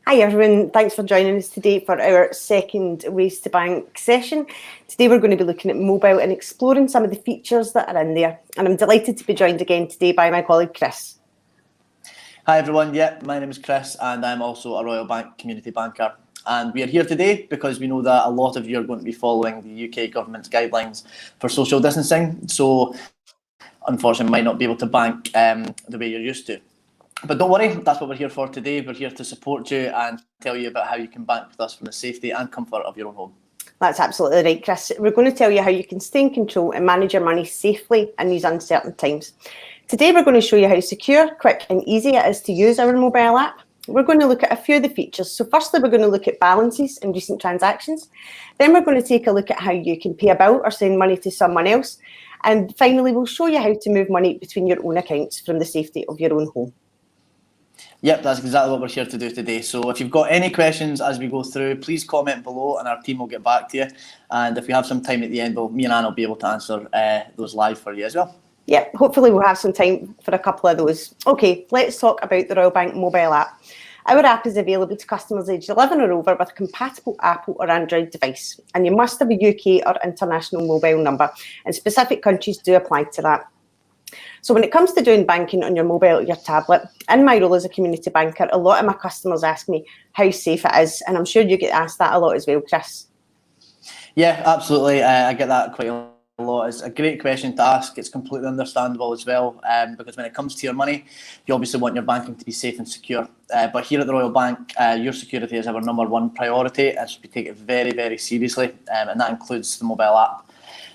Hi everyone, thanks for joining us today for our second Ways to Bank session. Today we're going to be looking at mobile and exploring some of the features that are in there. And I'm delighted to be joined again today by my colleague Chris. Hi everyone, my name is Chris and I'm also a Royal Bank community banker. And we are here today because we know that a lot of you are going to be following the UK government's guidelines for social distancing. So unfortunately might not be able to bank the way you're used to. But don't worry, that's what we're here for today. We're here to support you and tell you about how you can bank with us from the safety and comfort of your own home. That's absolutely right, Chris. We're going to tell you how you can stay in control and manage your money safely in these uncertain times. Today we're going to show you how secure, quick and easy it is to use our mobile app. We're going to look at a few of the features. So firstly, we're going to look at balances and recent transactions. Then we're going to take a look at how you can pay a bill or send money to someone else. And finally, we'll show you how to move money between your own accounts from the safety of your own home. Yep, that's exactly what we're here to do today. So if you've got any questions as we go through, please comment below and our team will get back to you. And if we have some time at the end, me and Anne will be able to answer those live for you as well. Yeah, hopefully we'll have some time for a couple of those. Okay, let's talk about the Royal Bank mobile app. Our app is available to customers aged 11 or over with a compatible Apple or Android device. And you must have a UK or international mobile number, and specific countries do apply to that. So when it comes to doing banking on your mobile or your tablet, in my role as a community banker, a lot of my customers ask me how safe it is, and I'm sure you get asked that a lot as well, Chris. Yeah, absolutely. I get that quite a lot. It's a great question to ask. It's completely understandable as well, because when it comes to your money, you obviously want your banking to be safe and secure. But here at the Royal Bank, your security is our #1 priority, and so we take it very, very seriously, and that includes the mobile app.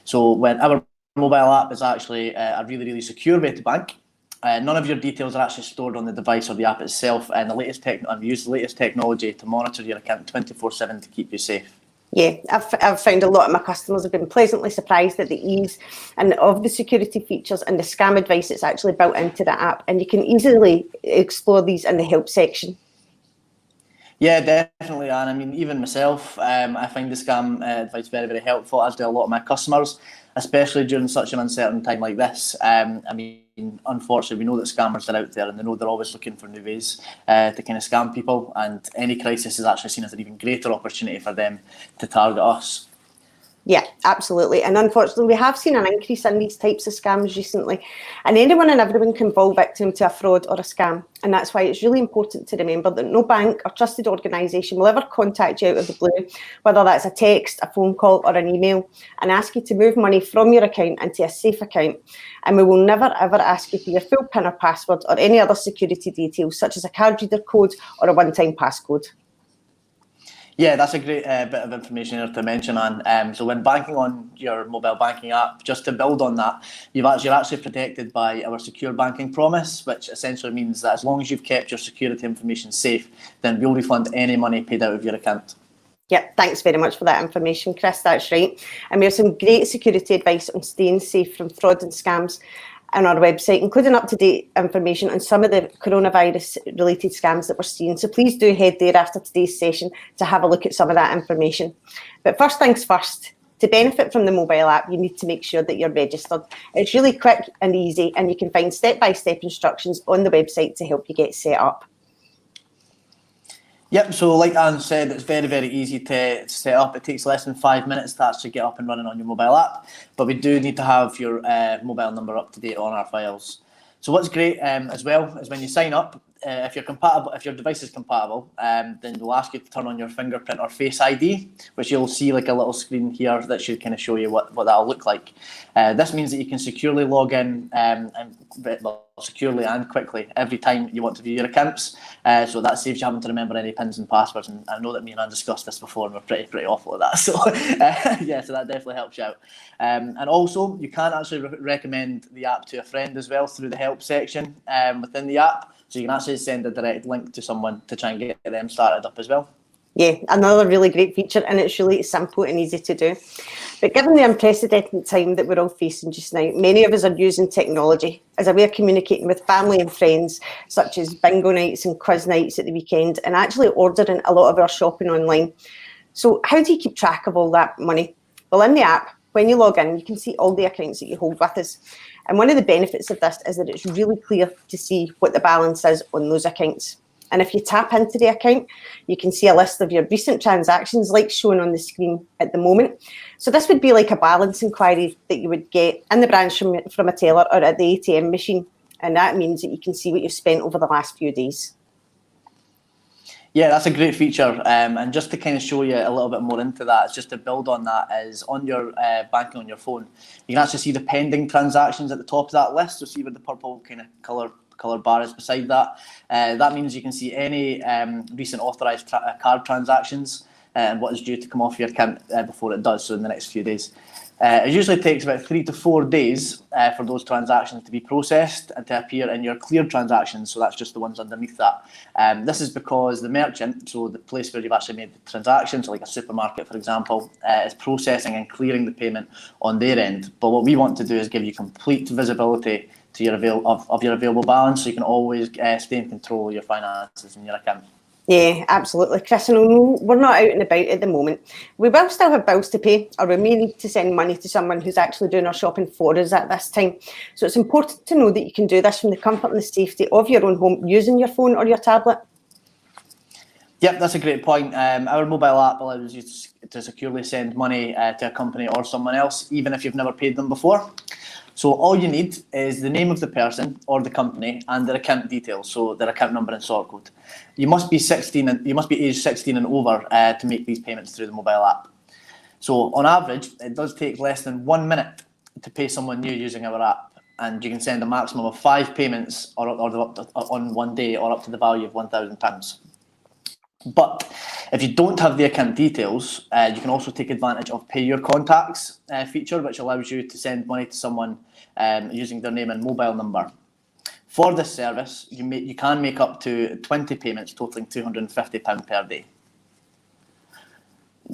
So when our mobile app is actually a really, really secure way to bank. None of your details are actually stored on the device or the app itself, and we use the latest technology to monitor your account 24/7 to keep you safe. Yeah, I've found a lot of my customers have been pleasantly surprised at the ease and of the security features and the scam advice that's actually built into the app, and you can easily explore these in the help section. Yeah, definitely, Anne. I mean, even myself, I find the scam advice very, very helpful, as do a lot of my customers, especially during such an uncertain time like this. I mean, unfortunately, we know that scammers are out there and they know they're always looking for new ways to kind of scam people, and any crisis is actually seen as an even greater opportunity for them to target us. Yeah, absolutely. And unfortunately, we have seen an increase in these types of scams recently. And anyone and everyone can fall victim to a fraud or a scam. And that's why it's really important to remember that no bank or trusted organisation will ever contact you out of the blue, whether that's a text, a phone call or an email, and ask you to move money from your account into a safe account. And we will never, ever ask you for your full PIN or password or any other security details, such as a card reader code or a one-time passcode. Yeah, that's a great bit of information here to mention, Anne. So when banking on your mobile banking app, just to build on that, you're actually protected by our secure banking promise, which essentially means that as long as you've kept your security information safe, then we'll refund any money paid out of your account. Yep, thanks very much for that information, Chris. That's right. And we have some great security advice on staying safe from fraud and scams on our website, including up-to-date information on some of the coronavirus-related scams that we're seeing. So please do head there after today's session to have a look at some of that information. But first things first, to benefit from the mobile app, you need to make sure that you're registered. It's really quick and easy, and you can find step-by-step instructions on the website to help you get set up. Yep, so like Anne said, it's very, very easy to set up. It takes less than 5 minutes to actually get up and running on your mobile app, but we do need to have your mobile number up to date on our files. So what's great as well is when you sign up, if your device is compatible, then they'll ask you to turn on your fingerprint or Face ID, which you'll see like a little screen here that should kind of show you what that'll look like. This means that you can securely log in securely and quickly every time you want to view your accounts. So that saves you having to remember any pins and passwords. And I know that me and Anne discussed this before, and we're pretty awful at that. So yeah, so that definitely helps you out. And also, you can actually recommend the app to a friend as well through the help section within the app. So you can actually send a direct link to someone to try and get them started up as well. Yeah, another really great feature, and it's really simple and easy to do. But given the unprecedented time that we're all facing just now, many of us are using technology as a way of communicating with family and friends, such as bingo nights and quiz nights at the weekend, and actually ordering a lot of our shopping online. So how do you keep track of all that money? Well, in the app, when you log in, you can see all the accounts that you hold with us. And one of the benefits of this is that it's really clear to see what the balance is on those accounts. And if you tap into the account, you can see a list of your recent transactions like shown on the screen at the moment. So this would be like a balance inquiry that you would get in the branch from a teller or at the ATM machine. And that means that you can see what you've spent over the last few days. Yeah, that's a great feature. And just to kind of show you a little bit more into that, it's just to build on that, is on your banking on your phone, you can actually see the pending transactions at the top of that list. So see where the purple kind of colour bar is beside that. That means you can see any recent authorised card transactions and what is due to come off your account before it does, so in the next few days. It usually takes about 3 to 4 days for those transactions to be processed and to appear in your cleared transactions, so that's just the ones underneath that. This is because the merchant, so the place where you've actually made the transactions, like a supermarket for example, is processing and clearing the payment on their end. But what we want to do is give you complete visibility to your available balance, so you can always stay in control of your finances in your account. Yeah, absolutely, Chris. And we're not out and about at the moment. We will still have bills to pay, or we may need to send money to someone who's actually doing our shopping for us at this time. So it's important to know that you can do this from the comfort and the safety of your own home using your phone or your tablet. Yep, that's a great point. Our mobile app allows you to securely send money to a company or someone else, even if you've never paid them before. So all you need is the name of the person or the company and their account details, so their account number and sort code. You must be aged 16 and over to make these payments through the mobile app. So on average, it does take less than 1 minute to pay someone new using our app, and you can send a maximum of 5 payments on one day, or up to the value of £1,000. But if you don't have the account details, you can also take advantage of Pay Your Contacts feature, which allows you to send money to someone using their name and mobile number. For this service, you can make up to 20 payments totaling £250 per day.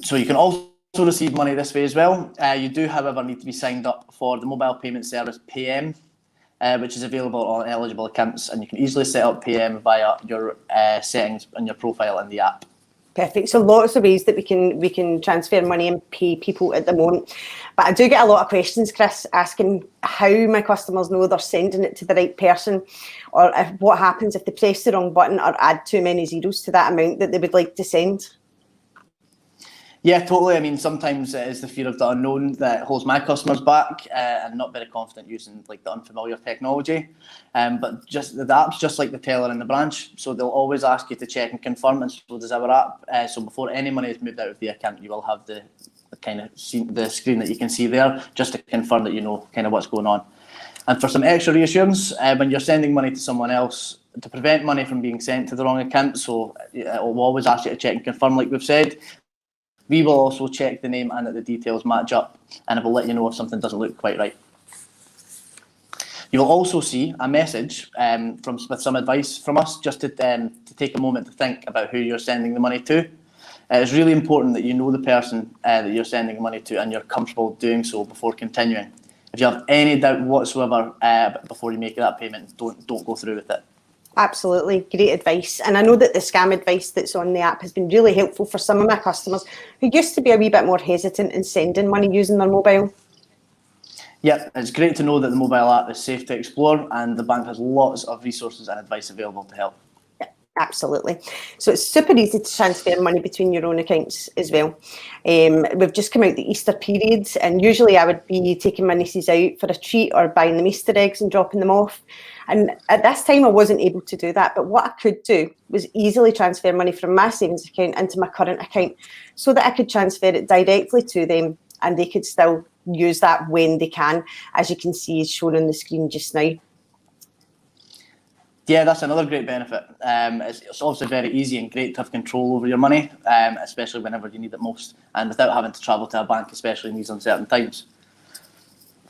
So you can also receive money this way as well. You do, however, need to be signed up for the mobile payment service PM, which is available on eligible accounts, and you can easily set up PM via your settings on your profile in the app. Perfect. So lots of ways that we can transfer money and pay people at the moment. But I do get a lot of questions, Chris, asking how my customers know they're sending it to the right person, or what happens if they press the wrong button or add too many zeros to that amount that they would like to send. Yeah, totally. I mean, sometimes it is the fear of the unknown that holds my customers back, and not very confident using like the unfamiliar technology. But the app's just like the teller in the branch, so they'll always ask you to check and confirm, and so does our app. So before any money is moved out of the account, you will have the screen that you can see there, just to confirm that you know kind of what's going on. And for some extra reassurance, when you're sending money to someone else, to prevent money from being sent to the wrong account, so it will always ask you to check and confirm, like we've said. We will also check the name and that the details match up, and it will let you know if something doesn't look quite right. You will also see a message with some advice from us, just to take a moment to think about who you're sending the money to. It's really important that you know the person that you're sending money to, and you're comfortable doing so before continuing. If you have any doubt whatsoever before you make that payment, don't go through with it. Absolutely, great advice. And I know that the scam advice that's on the app has been really helpful for some of my customers who used to be a wee bit more hesitant in sending money using their mobile. Yep, it's great to know that the mobile app is safe to explore, and the bank has lots of resources and advice available to help. Absolutely. So it's super easy to transfer money between your own accounts as well. We've just come out the Easter period, and usually I would be taking my nieces out for a treat or buying them Easter eggs and dropping them off. And at this time I wasn't able to do that, but what I could do was easily transfer money from my savings account into my current account, so that I could transfer it directly to them and they could still use that when they can, as you can see is shown on the screen just now. Yeah, that's another great benefit. It's also very easy and great to have control over your money, especially whenever you need it most, and without having to travel to a bank, especially in these uncertain times.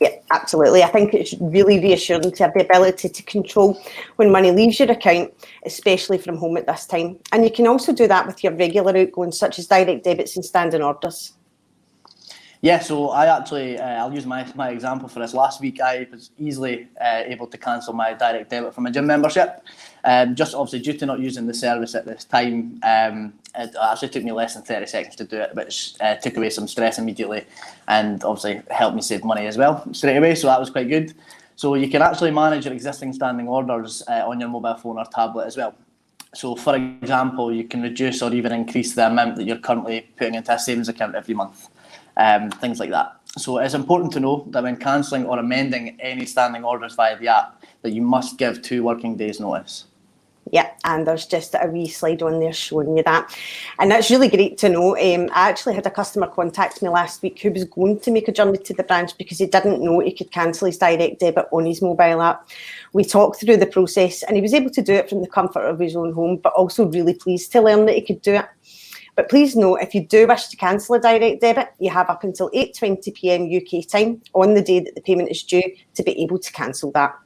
Yeah, absolutely. I think it's really reassuring to have the ability to control when money leaves your account, especially from home at this time. And you can also do that with your regular outgoings, such as direct debits and standing orders. Yeah, so I'll use my example for this. Last week, I was easily able to cancel my direct debit from my gym membership. Just obviously due to not using the service at this time, it actually took me less than 30 seconds to do it, which took away some stress immediately, and obviously helped me save money as well straight away, so that was quite good. So you can actually manage your existing standing orders on your mobile phone or tablet as well. So for example, you can reduce or even increase the amount that you're currently putting into a savings account every month, things like that. So it's important to know that when cancelling or amending any standing orders via the app, that you must give 2 working days notice. Yeah, and there's just a wee slide on there showing you that. And that's really great to know. I actually had a customer contact me last week who was going to make a journey to the branch because he didn't know he could cancel his direct debit on his mobile app. We talked through the process and he was able to do it from the comfort of his own home, but also really pleased to learn that he could do it. But please note, if you do wish to cancel a direct debit, you have up until 8:20 p.m. UK time on the day that the payment is due to be able to cancel that.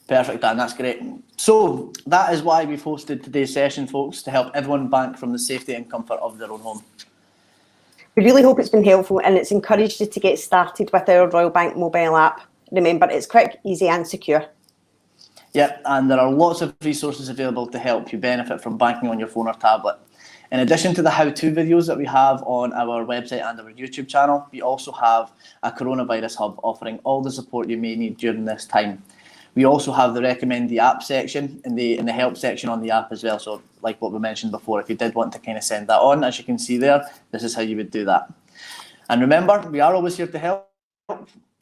Perfect, Dan, that's great. So that is why we've hosted today's session, folks, to help everyone bank from the safety and comfort of their own home. We really hope it's been helpful and it's encouraged you to get started with our Royal Bank mobile app. Remember, it's quick, easy and secure. Yep, and there are lots of resources available to help you benefit from banking on your phone or tablet. In addition to the how-to videos that we have on our website and our YouTube channel, we also have a coronavirus hub offering all the support you may need during this time. We also have the recommend the app section in the help section on the app as well. So like what we mentioned before, if you did want to kind of send that on, as you can see there, this is how you would do that. And remember, we are always here to help.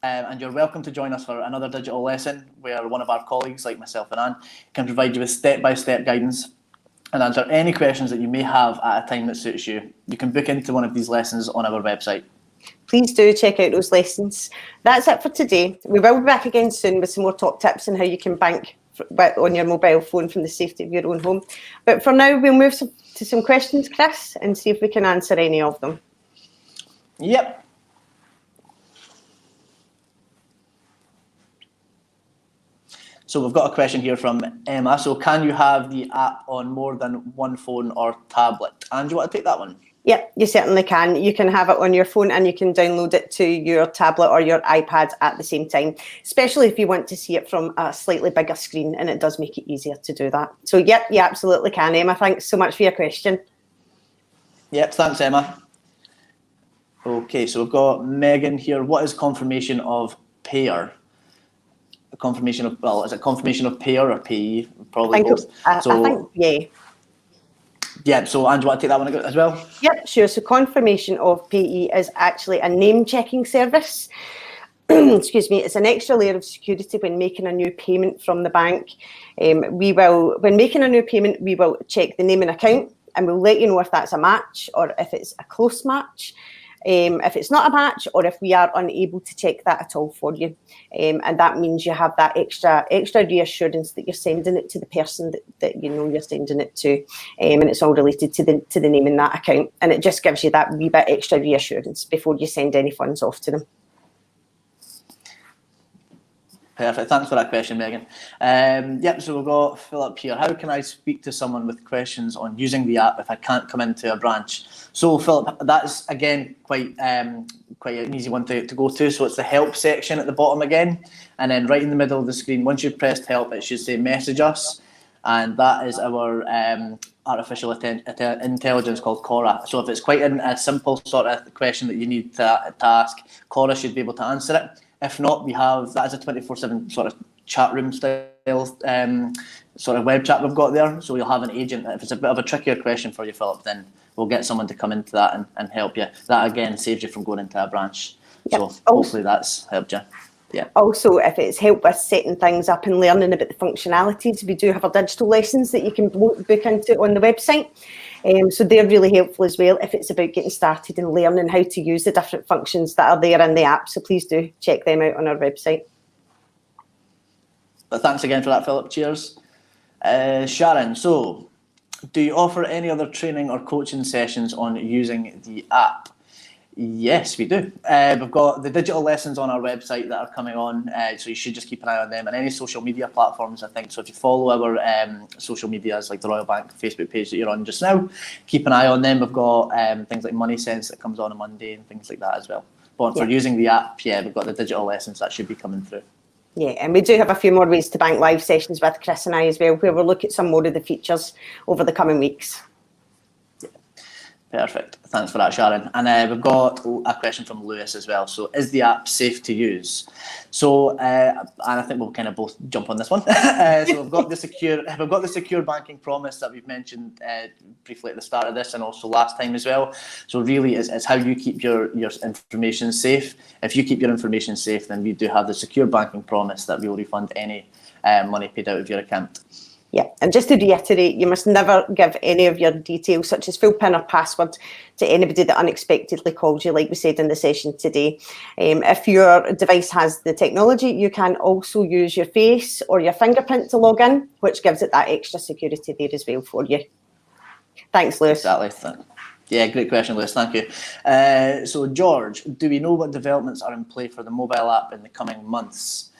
And you're welcome to join us for another digital lesson where one of our colleagues, like myself and Anne, can provide you with step-by-step guidance and answer any questions that you may have at a time that suits you. You can book into one of these lessons on our website. Please do check out those lessons. That's it for today. We will be back again soon with some more top tips on how you can bank on your mobile phone from the safety of your own home. But for now, we'll move to some questions, Chris, and see if we can answer any of them. Yep. So we've got a question here from Emma. So can you have the app on more than one phone or tablet? And do you want to take that one? Yeah, you certainly can. You can have it on your phone and you can download it to your tablet or your iPad at the same time, especially if you want to see it from a slightly bigger screen, and it does make it easier to do that. So yeah, you absolutely can, Emma. Thanks so much for your question. Yep, thanks, Emma. Okay, so we've got Megan here. What is confirmation of payer? A confirmation of, well, is it confirmation of payer or payee? Probably both. I think, yeah. Yeah, so Anne, do you want to take that one as well? Yep, sure. So confirmation of payee is actually a name checking service. Excuse me, it's an extra layer of security when making a new payment from the bank. When making a new payment, we will check the name and account and we'll let you know if that's a match or if it's a close match. If it's not a match or if we are unable to check that at all for you. And that means you have that extra reassurance that you're sending it to the person that you know you're sending it to. And it's all related to the name in that account. And it just gives you that wee bit extra reassurance before you send any funds off to them. Perfect. Thanks for that question, Megan. Yep, so we've got Philip here. How can I speak to someone with questions on using the app if I can't come into a branch? So, Philip, that's, again, quite an easy one to go to. So it's the help section at the bottom again. And then right in the middle of the screen, once you've pressed help, it should say message us. And that is our artificial intelligence called Cora. So if it's quite a simple sort of question that you need to ask, Cora should be able to answer it. If not, that is a 24/7 sort of chat room style sort of web chat we've got there. So you'll have an agent. If it's a bit of a trickier question for you, Philip, then we'll get someone to come into that and help you. That, again, saves you from going into a branch. Yep. So hopefully that's helped you. Yeah. Also, if it's helped with setting things up and learning about the functionalities, we do have our digital lessons that you can book into on the website. So they're really helpful as well if it's about getting started and learning how to use the different functions that are there in the app. So please do check them out on our website. But thanks again for that, Philip. Cheers. Sharon, so do you offer any other training or coaching sessions on using the app? Yes, we do. We've got the digital lessons on our website that are coming on, so you should just keep an eye on them, and any social media platforms, I think. So if you follow our social medias, like the Royal Bank Facebook page that you're on just now, keep an eye on them. We've got things like Money Sense that comes on Monday and things like that as well. But for using the app, yeah, we've got the digital lessons that should be coming through. Yeah, and we do have a few more ways to bank live sessions with Chris and I as well, where we'll look at some more of the features over the coming weeks. Perfect. Thanks for that, Sharon. And we've got a question from Lewis as well. So, is the app safe to use? So, and I think we'll kind of both jump on this one. So, we've got the secure banking promise that we've mentioned briefly at the start of this, and also last time as well. So, really, it's how you keep your information safe. If you keep your information safe, then we do have the secure banking promise that we will refund any money paid out of your account. Yeah, and just to reiterate, you must never give any of your details, such as full PIN or password, to anybody that unexpectedly calls you, like we said in the session today. If your device has the technology, you can also use your face or your fingerprint to log in, which gives it that extra security there as well for you. Thanks, Lewis. Exactly. Yeah, great question, Lewis. Thank you. So, George, do we know what developments are in play for the mobile app in the coming months?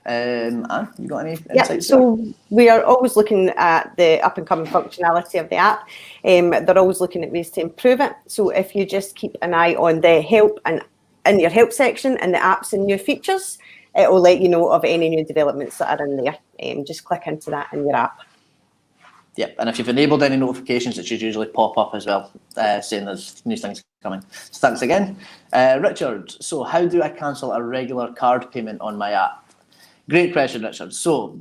Anne, you got any insights? So we are always looking at the up and coming functionality of the app. They're always looking at ways to improve it. So if you just keep an eye on the help and in your help section and the apps and new features, it will let you know of any new developments that are in there. Just click into that in your app. Yep, and if you've enabled any notifications, it should usually pop up as well, saying there's new things coming. So thanks again. Richard, so how do I cancel a regular card payment on my app? Great question, Richard. So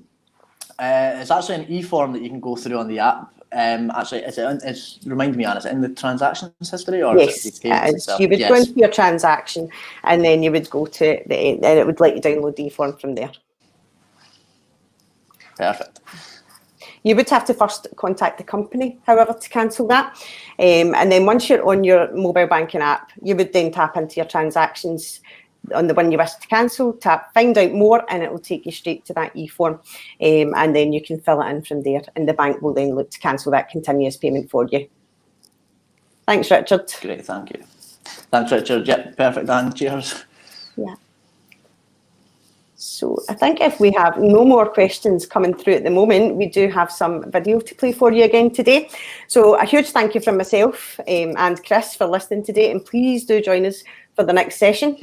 it's actually an e-form that you can go through on the app. Actually, remind me, Anne, is it in the transactions history or yes, is it the payments itself? you would go into your transaction and then you would go to the end and it would let you download the e-form from there. Perfect. You would have to first contact the company, however, to cancel that. And then once you're on your mobile banking app, you would then tap into your transactions on the one you wish to cancel, tap find out more, and it will take you straight to that e-form. And then you can fill it in from there, and the bank will then look to cancel that continuous payment for you. Thanks, Richard. Great, thank you. Thanks, Richard. Yep, perfect, Dan. Cheers. Yeah. So I think if we have no more questions coming through at the moment, we do have some video to play for you again today. So a huge thank you from myself and Chris for listening today, and please do join us for the next session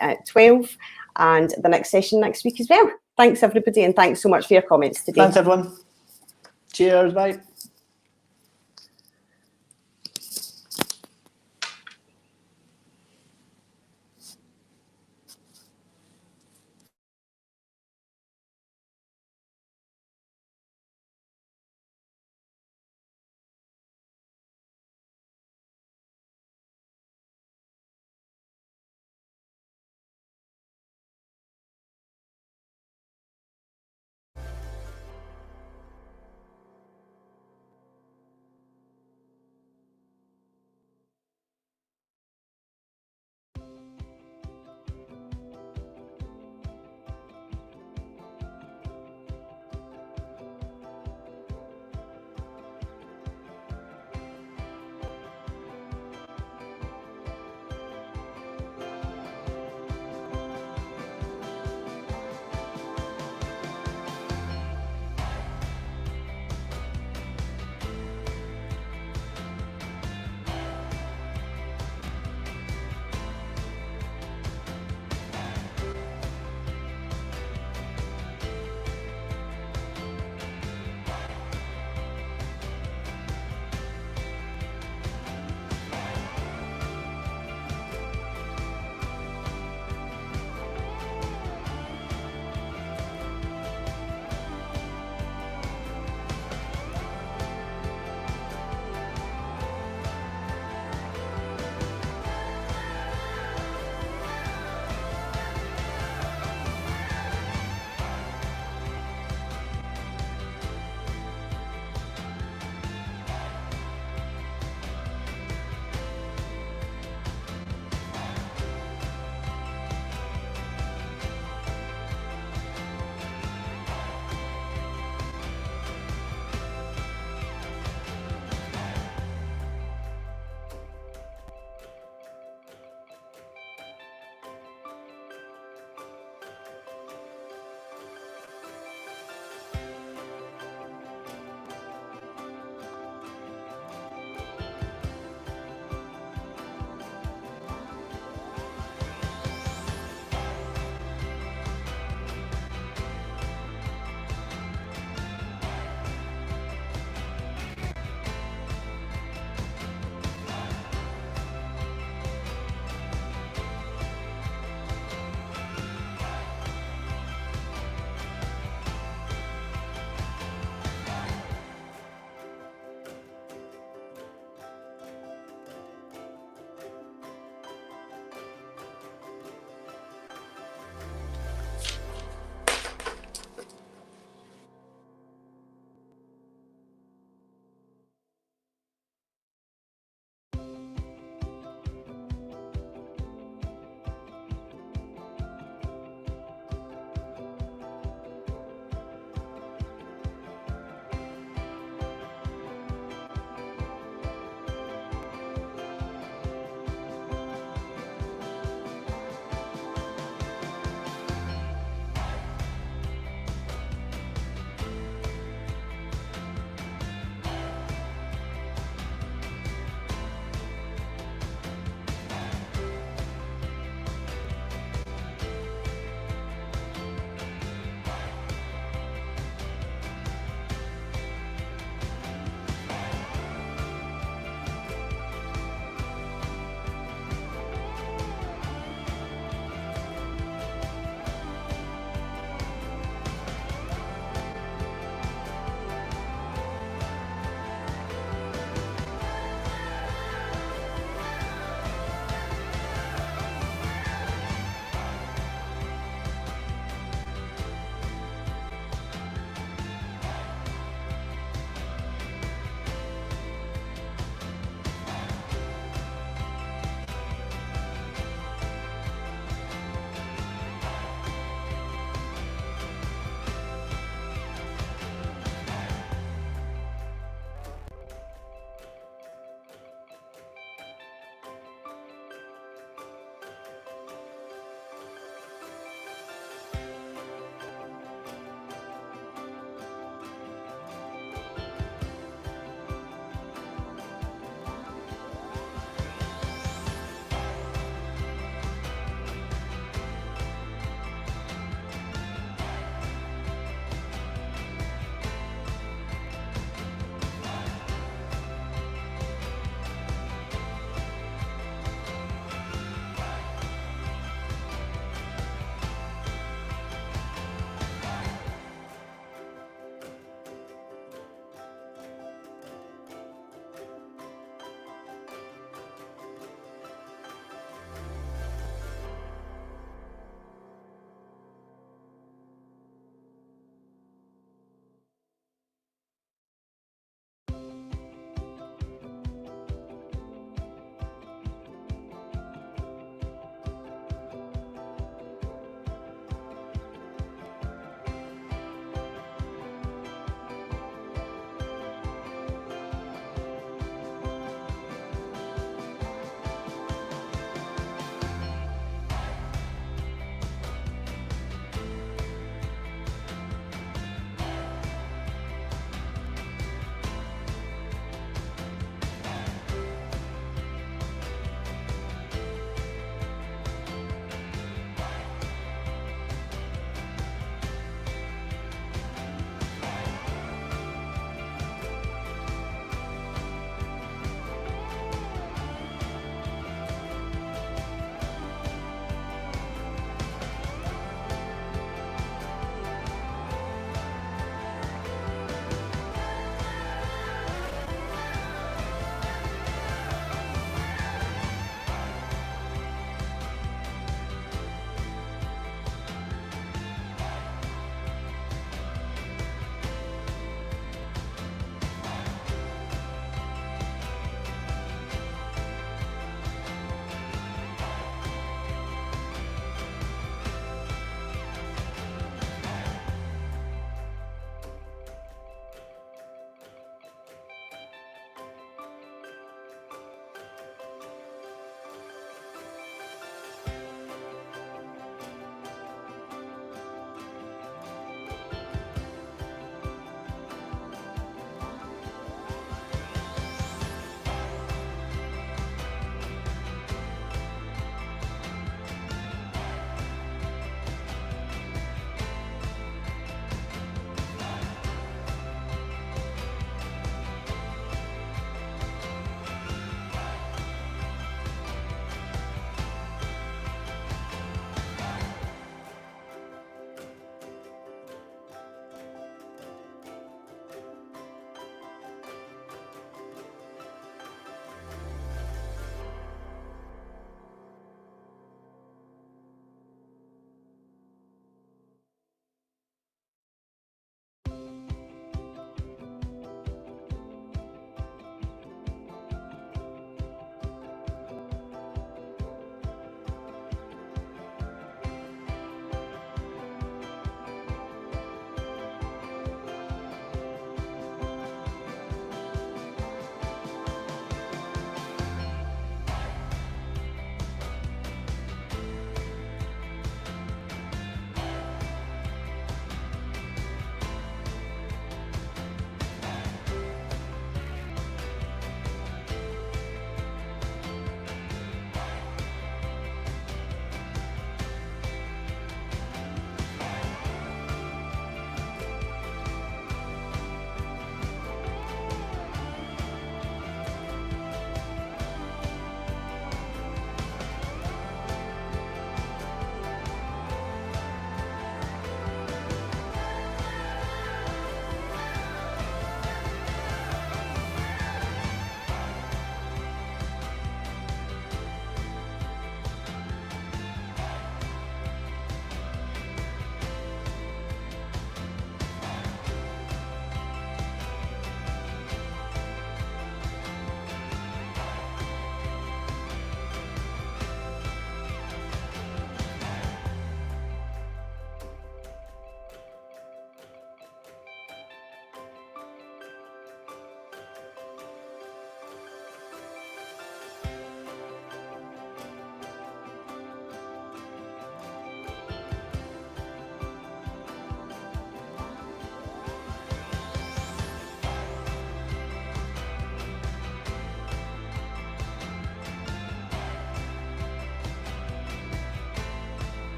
at 12 and the next session next week as well. Thanks everybody, and thanks so much for your comments today. Thanks everyone. Cheers, bye.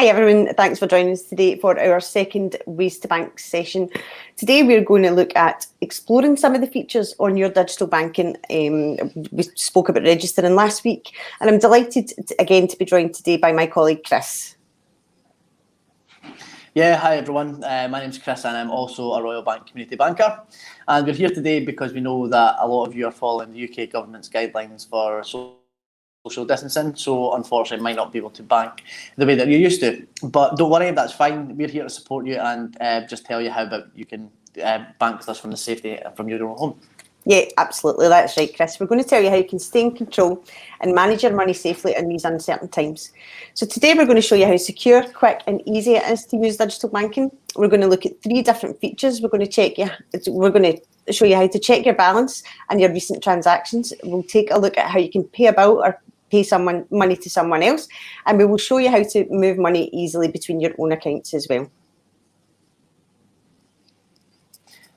Hi everyone, thanks for joining us today for our second Ways to Bank session. Today we're going to look at exploring some of the features on your digital banking. We spoke about registering last week, and I'm delighted again to be joined today by my colleague Chris. Yeah, hi everyone. My name's Chris and I'm also a Royal Bank community banker. And we're here today because we know that a lot of you are following the UK government's guidelines for social distancing, so unfortunately might not be able to bank the way that you're used to. But don't worry, that's fine. We're here to support you and just tell you how about you can bank with us from the safety from your own home. Yeah, absolutely, that's right, Chris. We're going to tell you how you can stay in control and manage your money safely in these uncertain times. So today we're going to show you how secure, quick and easy it is to use digital banking. We're going to look at 3 different features. We're going to show you how to check your balance and your recent transactions. We'll take a look at how you can pay a bill or pay money to someone else, and we will show you how to move money easily between your own accounts as well.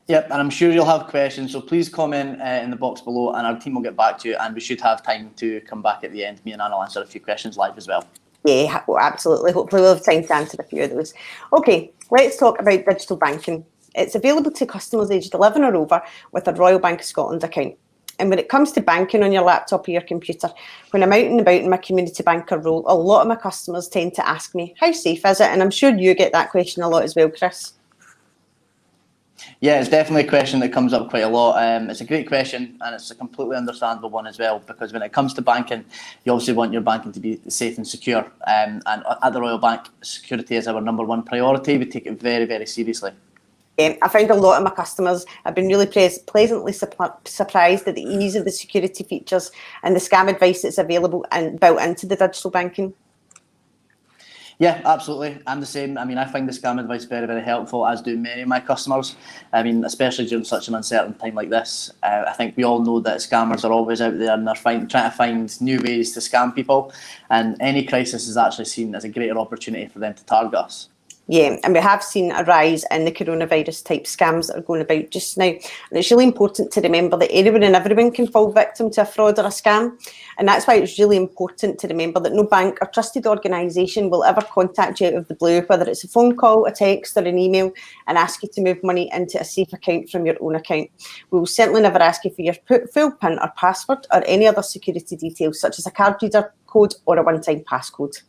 Yep, and I'm sure you'll have questions, so please comment in the box below and our team will get back to you, and we should have time to come back at the end. Me and Anna will answer a few questions live as well. Yeah, well, absolutely. Hopefully we'll have time to answer a few of those. Okay, let's talk about digital banking. It's available to customers aged 11 or over with a Royal Bank of Scotland account. And when it comes to banking on your laptop or your computer, when I'm out and about in my community banker role, a lot of my customers tend to ask me, how safe is it? And I'm sure you get that question a lot as well, Chris. Yeah, it's definitely a question that comes up quite a lot. It's a great question and it's a completely understandable one as well, because when it comes to banking, you obviously want your banking to be safe and secure. And at the Royal Bank, security is our #1 priority. We take it very, very seriously. I found a lot of my customers have been really pleasantly surprised at the ease of the security features and the scam advice that's available and built into the digital banking. Yeah, absolutely. I'm the same. I mean, I find the scam advice very, very helpful, as do many of my customers. I mean, especially during such an uncertain time like this. I think we all know that scammers are always out there and they're trying to find new ways to scam people. And any crisis is actually seen as a greater opportunity for them to target us. Yeah, and we have seen a rise in the coronavirus type scams that are going about just now. And it's really important to remember that anyone and everyone can fall victim to a fraud or a scam. And that's why it's really important to remember that no bank or trusted organisation will ever contact you out of the blue, whether it's a phone call, a text or an email, and ask you to move money into a safe account from your own account. We will certainly never ask you for your full PIN or password or any other security details, such as a card reader code or a one-time passcode.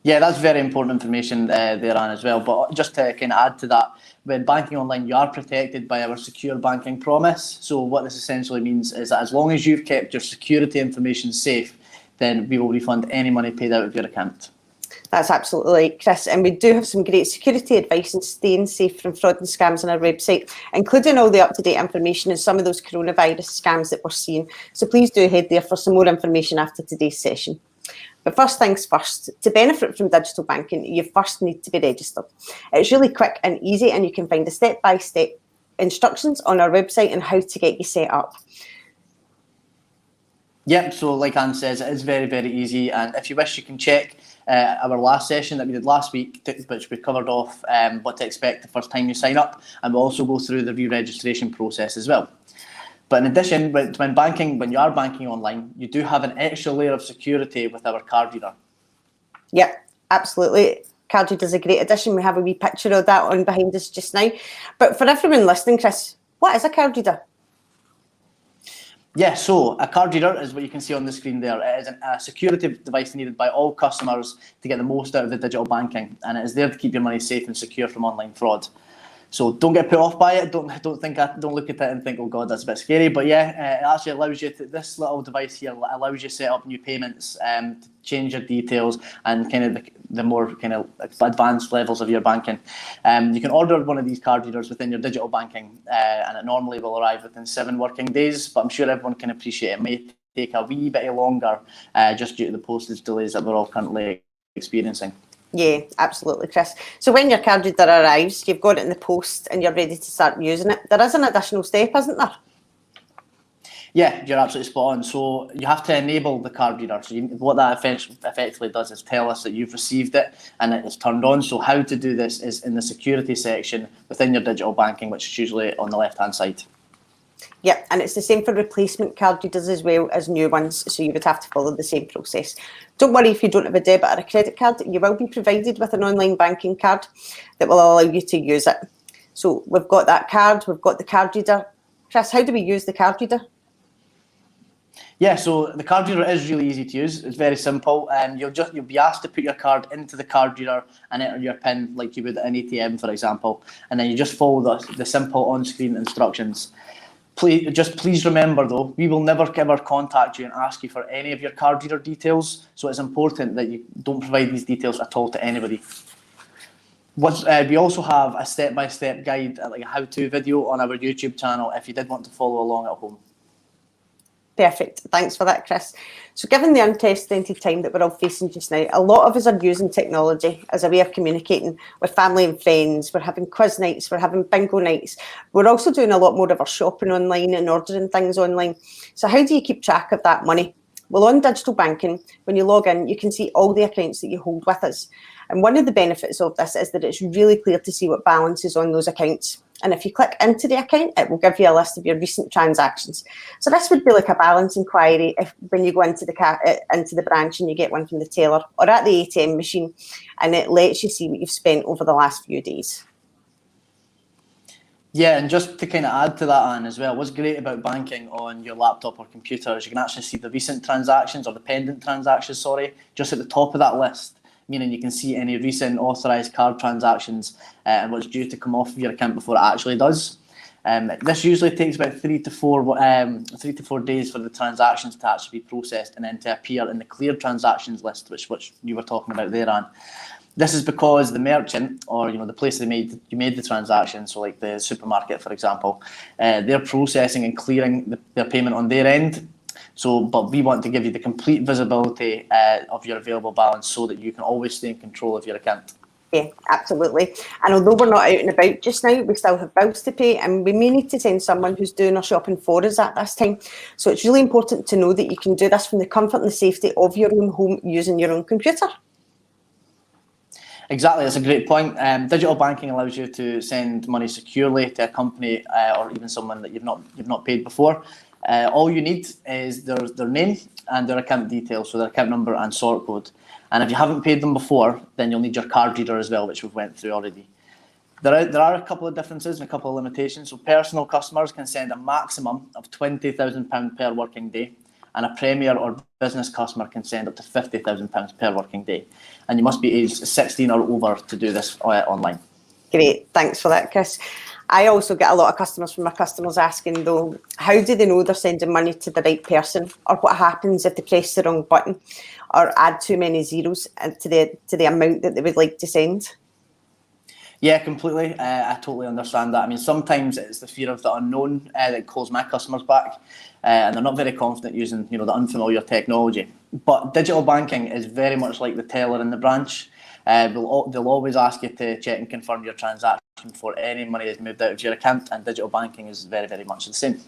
Yeah, that's very important information there, Anne, as well. But just to kind of add to that, when banking online, you are protected by our secure banking promise. So what this essentially means is that as long as you've kept your security information safe, then we will refund any money paid out of your account. That's absolutely right, Chris. And we do have some great security advice and staying safe from fraud and scams on our website, including all the up-to-date information and some of those coronavirus scams that we're seeing. So please do head there for some more information after today's session. But first things first, to benefit from digital banking, you first need to be registered. It's really quick and easy, and you can find the step-by-step instructions on our website on how to get you set up. Yep, so like Anne says, it is very, very easy. And if you wish, you can check our last session that we did last week, which we covered off what to expect the first time you sign up. And we'll also go through the re-registration process as well. But in addition, when you are banking online, you do have an extra layer of security with our card reader. Yeah, absolutely. Card reader is a great addition. We have a wee picture of that on behind us just now. But for everyone listening, Chris, what is a card reader? Yeah, so a card reader is what you can see on the screen there. It is a security device needed by all customers to get the most out of the digital banking, and it is there to keep your money safe and secure from online fraud. So don't get put off by it. Don't look at it and think, oh God, that's a bit scary. But yeah, it actually allows you to, this little device here allows you to set up new payments, to change your details and kind of the more kind of advanced levels of your banking. You can order one of these card readers within your digital banking, and it normally will arrive within 7 working days. But I'm sure everyone can appreciate it may take a wee bit longer, just due to the postage delays that we're all currently experiencing. Yeah, absolutely, Chris. So when your card reader arrives, you've got it in the post and you're ready to start using it. There is an additional step, isn't there? Yeah, you're absolutely spot on. So you have to enable the card reader. So what that effectively does is tell us that you've received it and it is turned on. So how to do this is in the security section within your digital banking, which is usually on the left-hand side. Yeah, and it's the same for replacement card readers as well as new ones, so you would have to follow the same process. Don't worry if you don't have a debit or a credit card, you will be provided with an online banking card that will allow you to use it. So we've got that card, we've got the card reader. Chris, how do we use the card reader? Yeah, so the card reader is really easy to use. It's very simple. You'll be asked to put your card into the card reader and enter your PIN like you would at an ATM, for example, and then you just follow the simple on-screen instructions. Please remember though, we will never ever contact you and ask you for any of your card reader details. So it's important that you don't provide these details at all to anybody. We also have a step-by-step guide, like a how-to video on our YouTube channel if you did want to follow along at home. Perfect. Thanks for that, Chris. So given the unprecedented time that we're all facing just now, a lot of us are using technology as a way of communicating with family and friends. We're having quiz nights, we're having bingo nights. We're also doing a lot more of our shopping online and ordering things online. So how do you keep track of that money? Well, on digital banking, when you log in, you can see all the accounts that you hold with us. And one of the benefits of this is that it's really clear to see what balance is on those accounts. And if you click into the account, it will give you a list of your recent transactions. So this would be like a balance inquiry when you go into the branch and you get one from the teller or at the ATM machine, and it lets you see what you've spent over the last few days. Yeah, and just to kind of add to that, Anne, as well, what's great about banking on your laptop or computer is you can actually see the recent transactions, or the pending transactions, sorry, just at the top of that list, meaning you can see any recent authorised card transactions and what's due to come off of your account before it actually does. This usually takes about 3 to 4 days for the transactions to actually be processed and then to appear in the cleared transactions list, which you were talking about there, Anne. This is because the merchant, or the place you made the transaction, so like the supermarket, for example, they're processing and clearing their payment on their end. But we want to give you the complete visibility of your available balance so that you can always stay in control of your account. Yeah, absolutely. And although we're not out and about just now, we still have bills to pay, and we may need to send someone who's doing our shopping for us at this time. So it's really important to know that you can do this from the comfort and the safety of your own home using your own computer. Exactly, that's a great point. Digital banking allows you to send money securely to a company or even someone that you've not paid before. All you need is their name and their account details, so their account number and sort code. And if you haven't paid them before, then you'll need your card reader as well, which we've went through already. There are a couple of differences and a couple of limitations. So personal customers can send a maximum of £20,000 per working day, and a Premier or business customer can send up to £50,000 per working day. And you must be aged 16 or over to do this online. Great, thanks for that, Chris. I also get a lot of customers from my customers asking though, how do they know they're sending money to the right person, or what happens if they press the wrong button or add too many zeros to the amount that they would like to send? Yeah, completely. I totally understand that. I mean, sometimes it's the fear of the unknown that holds my customers back, and they're not very confident using the unfamiliar technology. But digital banking is very much like the teller in the branch. They'll always ask you to check and confirm your transaction before any money is moved out of your account, and digital banking is very, very much the same.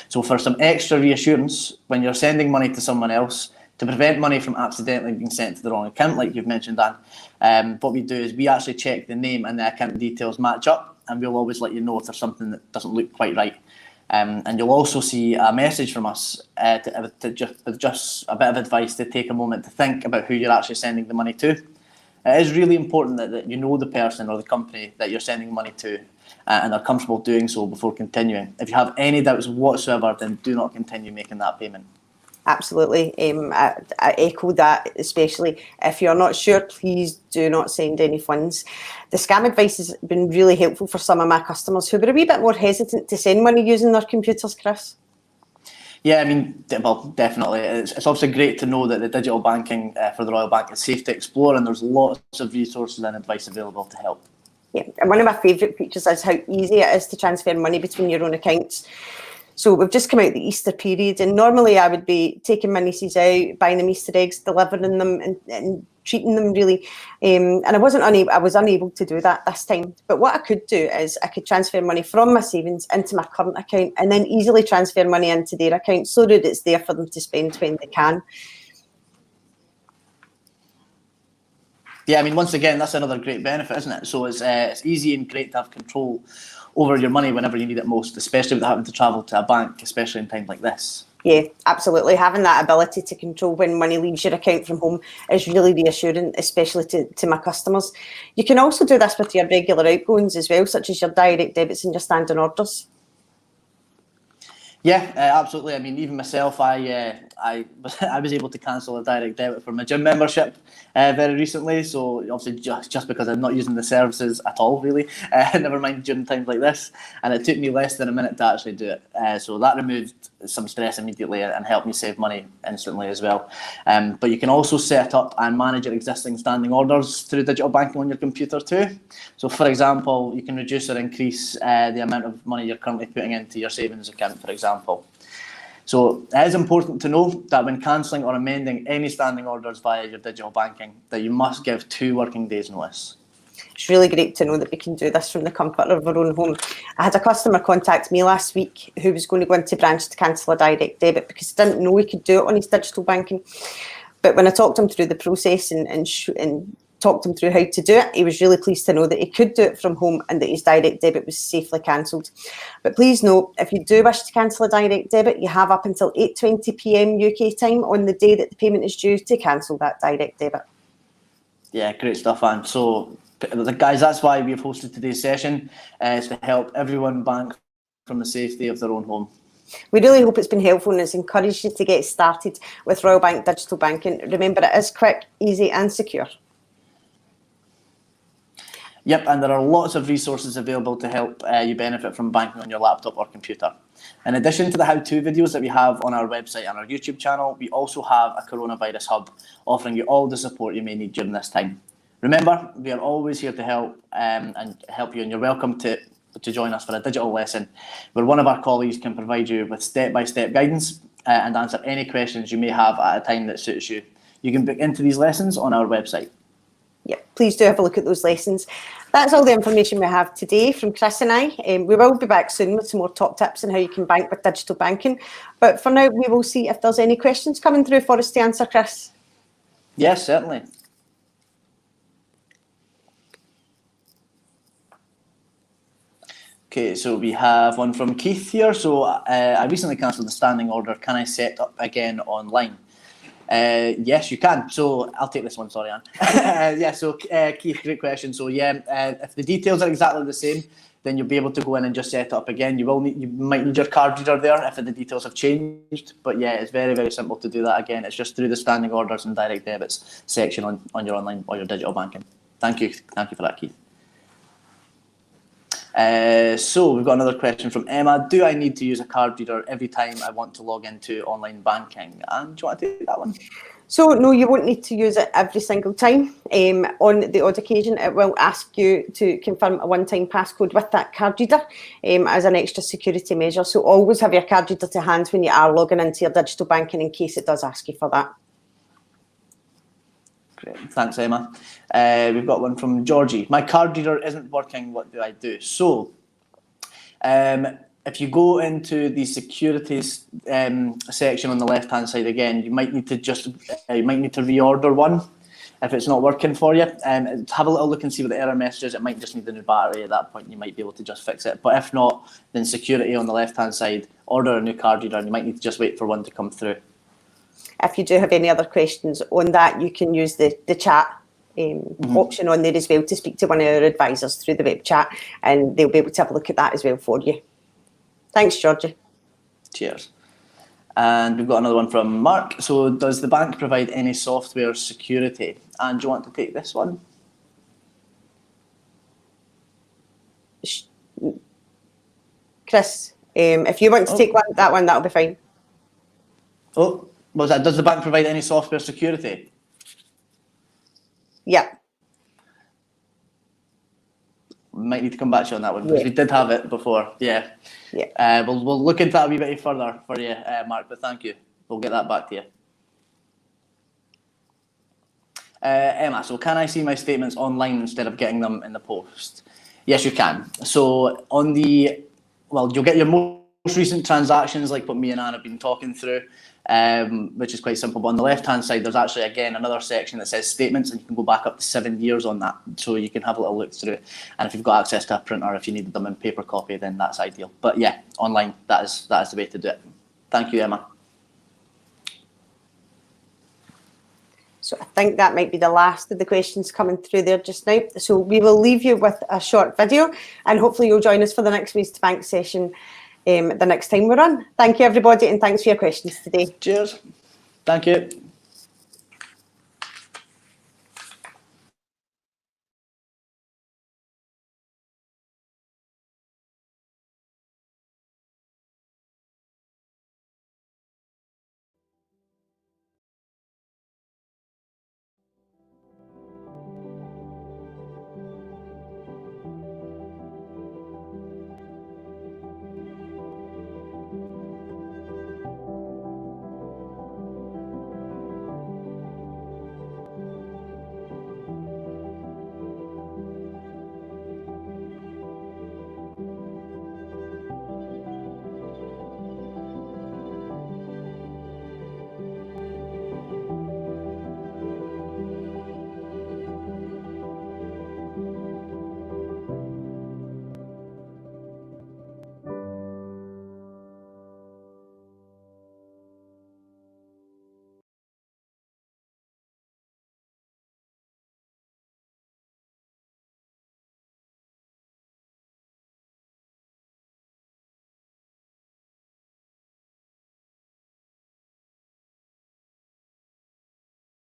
So for some extra reassurance, when you're sending money to someone else, to prevent money from accidentally being sent to the wrong account, like you've mentioned, Dan, what we do is we actually check the name and the account details match up, and we'll always let you know if there's something that doesn't look quite right. And you'll also see a message from us with just a bit of advice to take a moment to think about who you're actually sending the money to. It is really important that you know the person or the company that you're sending money to and are comfortable doing so before continuing. If you have any doubts whatsoever, then do not continue making that payment. Absolutely. I echo that, especially if you're not sure, please do not send any funds. The scam advice has been really helpful for some of my customers who were a wee bit more hesitant to send money using their computers, Chris. Yeah, I mean, well, definitely. It's obviously great to know that the digital banking for the Royal Bank is safe to explore, and there's lots of resources and advice available to help. Yeah, and one of my favourite features is how easy it is to transfer money between your own accounts. So we've just come out the Easter period, and normally I would be taking my nieces out, buying them Easter eggs, delivering them and treating them really. And I was unable to do that this time. But what I could do is I could transfer money from my savings into my current account and then easily transfer money into their account so that it's there for them to spend when they can. Yeah, I mean, once again, that's another great benefit, isn't it? So it's easy and great to have control over your money whenever you need it most, especially without having to travel to a bank, especially in times like this. Yeah, absolutely. Having that ability to control when money leaves your account from home is really reassuring, especially to my customers. You can also do this with your regular outgoings as well, such as your direct debits and your standing orders. Yeah, absolutely. I mean, even myself, I was able to cancel a direct debit for my gym membership very recently. So obviously, just because I'm not using the services at all, really. Never mind during times like this, and it took me less than a minute to actually do it. So that removed some stress immediately and helped me save money instantly as well. But you can also set up and manage your existing standing orders through digital banking on your computer too. So, for example, you can reduce or increase the amount of money you're currently putting into your savings account, for example. So it is important to know that when cancelling or amending any standing orders via your digital banking, that you must give 2 working days notice. It's really great to know that we can do this from the comfort of our own home. I had a customer contact me last week who was going to go into branch to cancel a direct debit because he didn't know he could do it on his digital banking. But when I talked him through the process and talked him through how to do it, he was really pleased to know that he could do it from home and that his direct debit was safely cancelled. But please note, if you do wish to cancel a direct debit, you have up until 8:20 p.m. UK time on the day that the payment is due to cancel that direct debit. Yeah, great stuff, Anne. So, guys, that's why we've hosted today's session, is to help everyone bank from the safety of their own home. We really hope it's been helpful and it's encouraged you to get started with Royal Bank Digital Banking. Remember, it is quick, easy and secure. Yep, and there are lots of resources available to help you benefit from banking on your laptop or computer. In addition to the how-to videos that we have on our website and our YouTube channel, we also have a coronavirus hub offering you all the support you may need during this time. Remember, we are always here to help and help you, and you're welcome to join us for a digital lesson where one of our colleagues can provide you with step-by-step guidance and answer any questions you may have at a time that suits you. You can book into these lessons on our website. Yeah, please do have a look at those lessons. That's all the information we have today from Chris and I. We will be back soon with some more top tips on how you can bank with digital banking. But for now, we will see if there's any questions coming through for us to answer, Chris. Yes, certainly. Okay, so we have one from Keith here. So I recently cancelled the standing order. Can I set up again online? Yes, you can. So I'll take this one. Sorry, Anne. Yeah. So Keith, great question. So yeah, if the details are exactly the same, then you'll be able to go in and just set it up again. You might need your card reader there if the details have changed. But yeah, it's very, very simple to do that again. It's just through the standing orders and direct debits section on your online or your digital banking. Thank you for that, Keith. So we've got another question from Emma. Do I need to use a card reader every time I want to log into online banking? And do you want to take that one? So no, you won't need to use it every single time. On the odd occasion, it will ask you to confirm a one-time passcode with that card reader as an extra security measure. So always have your card reader to hand when you are logging into your digital banking in case it does ask you for that. Great, thanks, Emma. We've got one from Georgie. My card reader isn't working. What do I do? So, if you go into the securities section on the left-hand side again, you might need to reorder one if it's not working for you. Have a little look and see what the error message is. It might just need a new battery at that point. You might be able to just fix it. But if not, then security on the left-hand side, order a new card reader, and you might need to just wait for one to come through. If you do have any other questions on that, you can use the chat option on there as well to speak to one of our advisors through the web chat, and they'll be able to have a look at that as well for you. Thanks, Georgie. Cheers. And we've got another one from Mark. So does the bank provide any software security? And do you want to take this one? Chris, if you want to take that one, that'll be fine. Oh, what was that? Does the bank provide any software security? Yeah. Might need to come back to you on that one because we did have it before. Yeah. Yeah. We'll look into that a wee bit further for you, Mark. But thank you. We'll get that back to you. Emma, so can I see my statements online instead of getting them in the post? Yes, you can. So you'll get your most recent transactions, like what me and Anne have been talking through, which is quite simple. But on the left-hand side, there's actually, again, another section that says statements, and you can go back up to 7 years on that. So you can have a little look through. And if you've got access to a printer, if you needed them in paper copy, then that's ideal. But yeah, online, that is the way to do it. Thank you, Emma. So I think that might be the last of the questions coming through there just now. So we will leave you with a short video, and hopefully you'll join us for the next Ways to Bank session the next time we're on. Thank you, everybody, and thanks for your questions today. Cheers. Thank you.